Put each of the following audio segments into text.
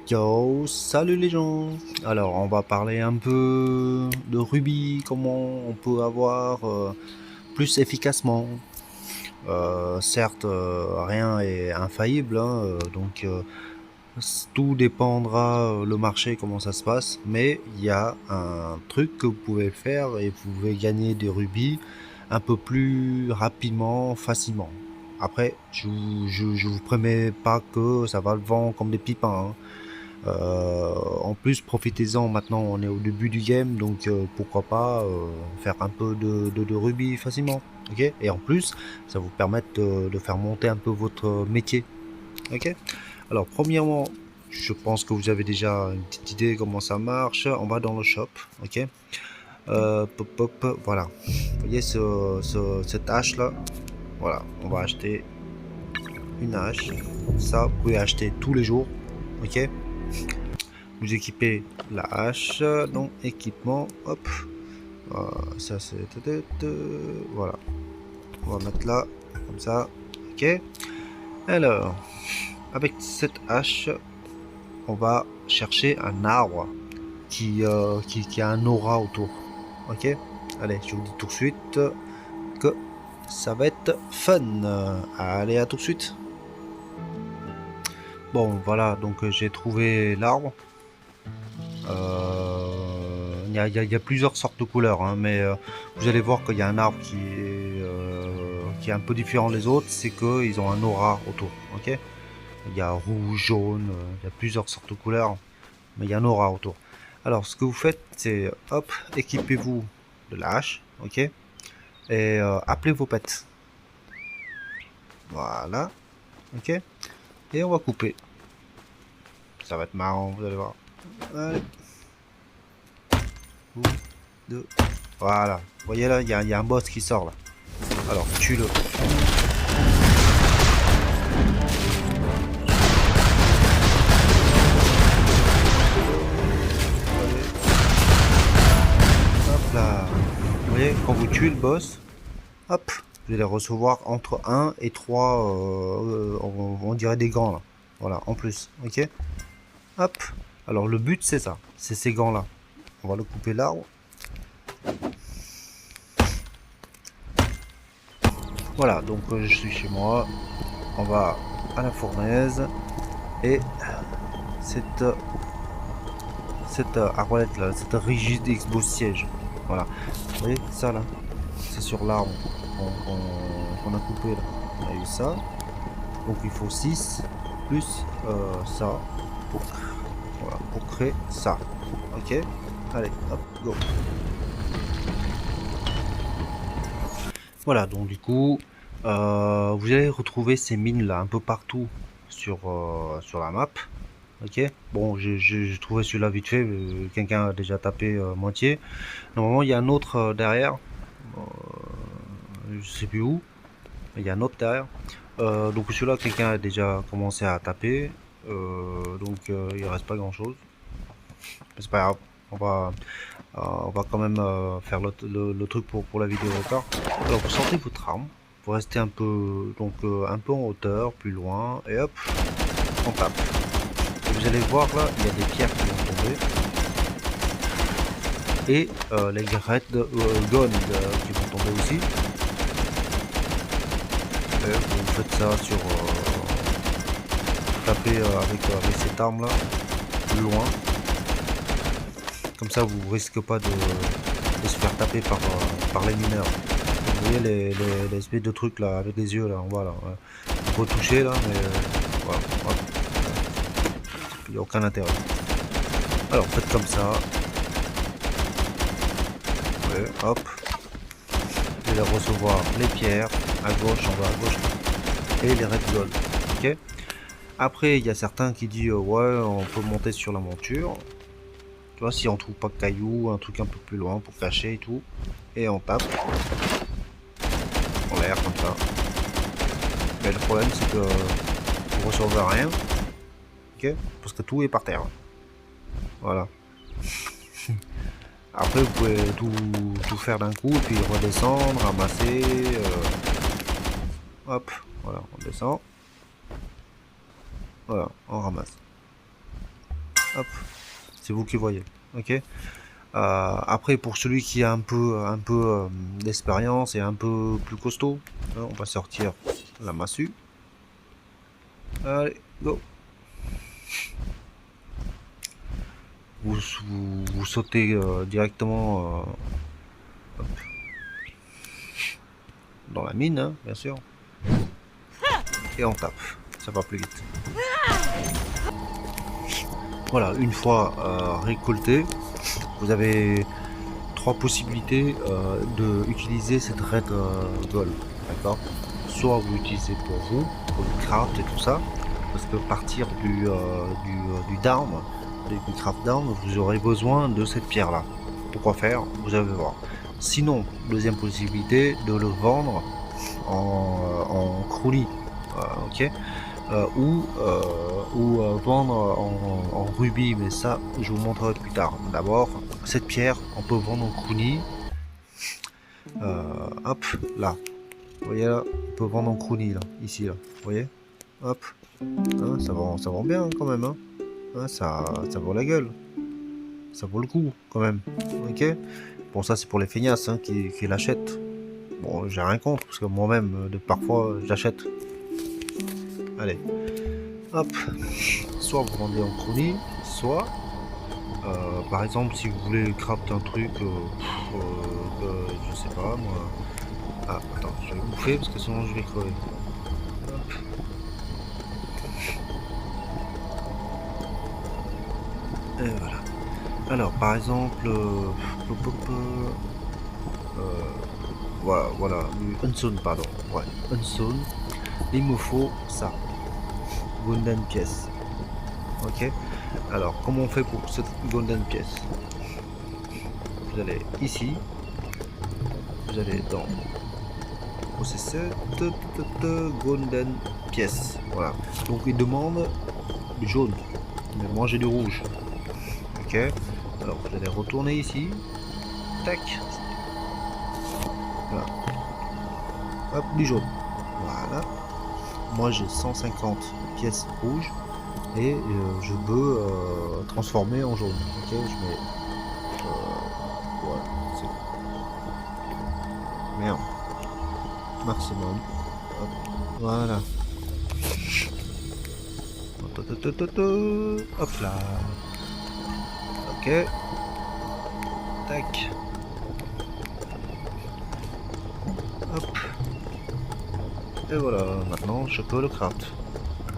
Yo, salut les gens. Alors, on va parler un peu de Ruby, comment on peut avoir plus efficacement. Certes, rien est infaillible, hein, tout dépendra le marché, comment ça se passe. Mais il y a un truc que vous pouvez faire et vous pouvez gagner des rubis un peu plus rapidement, facilement. Après, je vous promets pas que ça va le vent comme des pipins, hein. En plus, profitez-en, maintenant on est au début du game, donc pourquoi pas faire un peu de rugby facilement, ok. Et en plus, ça vous permet de faire monter un peu votre métier, ok. Alors, premièrement, je pense que vous avez déjà une petite idée comment ça marche. On va dans le shop, ok. Voilà. Vous voyez cette hache là, voilà, on va acheter une hache. Ça, vous pouvez acheter tous les jours, ok. Vous équipez la hache, donc équipement, hop, ça c'est, voilà, on va mettre là, comme ça, ok. Alors, avec cette hache, on va chercher un arbre qui a un aura autour, ok. Allez, je vous dis tout de suite que ça va être fun. Allez, à tout de suite. Bon, voilà, donc j'ai trouvé l'arbre. Il y a plusieurs sortes de couleurs, hein, mais vous allez voir qu'il y a un arbre qui est un peu différent des autres, c'est qu'ils ont un aura autour. Ok. Il y a rouge, jaune, il y a plusieurs sortes de couleurs, mais il y a un aura autour. Alors, ce que vous faites, c'est hop, équipez-vous de la hache, ok, et appelez vos pets. Voilà, ok, et on va couper. Ça va être marrant, vous allez voir. Allez. Une, deux. Voilà. Vous voyez là, il y a un boss qui sort là. Alors, tue-le. Hop là. Vous voyez, quand vous tuez le boss, hop, vous allez recevoir entre 1 et 3, on dirait des gants là. Voilà, en plus. Ok. Hop. Alors, le but, c'est ça. C'est ces gants là. On va le couper l'arbre. Voilà, donc je suis chez moi. On va à la fournaise. Et cette arbalète là, cette rigide Xbox siège. Voilà. Vous voyez ça là, c'est sur l'arbre qu'on a coupé là. On a eu ça. Donc il faut 6 plus ça pour, voilà, pour créer ça. Ok. Allez, hop, go. Voilà, donc du coup, vous allez retrouver ces mines là un peu partout sur la map. Ok. Bon, j'ai trouvé celui-là vite fait. Quelqu'un a déjà tapé moitié. Normalement, il y a un autre derrière. Euh, je sais plus où. Il y a un autre derrière. Donc celui-là, quelqu'un a déjà commencé à taper. Il reste pas grand-chose. Mais c'est pas grave. On va quand même faire le truc pour la vidéo, d'accord. Alors vous sortez votre arme. Vous restez un peu un peu en hauteur, plus loin, et hop, on tape. Et vous allez voir là, il y a des pierres qui vont tomber. Et les Red Gold qui vont tomber aussi. Et vous faites ça sur taper avec cette arme là plus loin, comme ça vous risquez pas de se faire taper par les mineurs. Vous voyez les espèces de trucs là avec les yeux là, voilà, ouais. Faut toucher là, mais voilà, hop. Il n'y a aucun intérêt. Alors faites comme ça, ouais, hop, vous allez recevoir les pierres à gauche, en bas à gauche, et les red gold, ok. Après il y a certains qui disent ouais, on peut monter sur la monture. Tu vois, si on trouve pas de cailloux, un truc un peu plus loin pour cacher et tout, et on tape en l'air comme ça. Mais le problème c'est que vous recevez rien, ok, parce que tout est par terre. Voilà. Après vous pouvez tout faire d'un coup et puis redescendre, ramasser. Hop, voilà, on descend. Voilà, on ramasse. Hop, c'est vous qui voyez. Ok. Après, pour celui qui a un peu d'expérience et un peu plus costaud, hein, on va sortir la massue. Allez, go. Vous sautez directement hop, dans la mine, hein, bien sûr. Et on tape. Ça va plus vite. Voilà, une fois récolté, vous avez trois possibilités de utiliser cette red gold, d'accord. Soit vous l'utilisez pour vous, pour le craft et tout ça, parce que partir du down, du craft down, vous aurez besoin de cette pierre là. Pourquoi faire? Vous allez voir. Sinon, deuxième possibilité, de le vendre en croulis, ok. Ou vendre en rubis, mais ça je vous montrerai plus tard. D'abord, cette pierre on peut vendre en croonie. Hop, là, vous voyez là, on peut vendre en croonie là, ici là, vous voyez, hop, hein, ça vend bien quand même, hein. Hein, ça vaut la gueule, ça vaut le coup quand même, ok. Bon, ça c'est pour les feignasses hein, qui l'achètent. Bon, j'ai rien contre parce que moi-même de parfois j'achète. Allez, hop, soit vous vendez en chronique, soit par exemple si vous voulez craft un truc, je sais pas moi. Ah attends, je vais bouffer parce que sinon je vais crever. Hop. Et voilà. Alors par exemple, voilà, du Unsown, pardon, ouais, Unsown, il me faut ça, golden pièce, ok. Alors comment on fait pour cette golden pièce? Vous allez ici, vous allez dans processeur, golden pièce, voilà. Donc il demande du jaune, mais moi j'ai du rouge, ok. Alors vous allez retourner ici, tac, voilà, hop, du jaune, voilà. Moi j'ai 150 pièces rouges et je veux transformer en jaune, ok. Je mets voilà, c'est merde, maximum, hop, voilà, hop là, ok, tac, hop, et voilà, maintenant je peux le craft.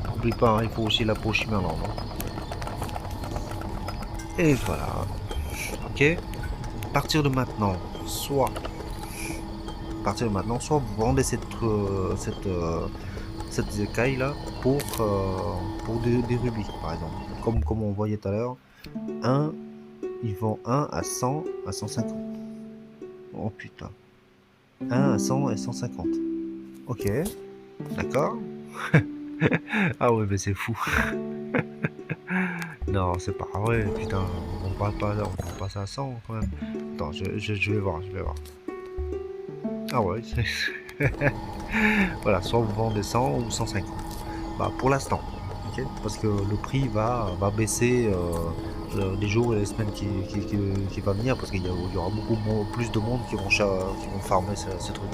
N'oublie pas, il faut aussi la peau Shimmerland. Et voilà, ok. À partir de maintenant, soit vous vendez cette écaille là pour des rubis par exemple, comme on voyait tout à l'heure. Ils vend 1 à 100 à 150. Oh putain, 1 à 100 et 150. Ok, d'accord. Ah ouais, mais c'est fou. Non, c'est pas vrai, putain, on parle pas ça à 100 quand même. Attends, je vais voir, Ah ouais, voilà, soit vous vendez 100 ou 150. Bah pour l'instant, ok, parce que le prix va baisser les jours et les semaines qui va venir, parce qu'il y aura beaucoup plus de monde qui vont farmer ce truc.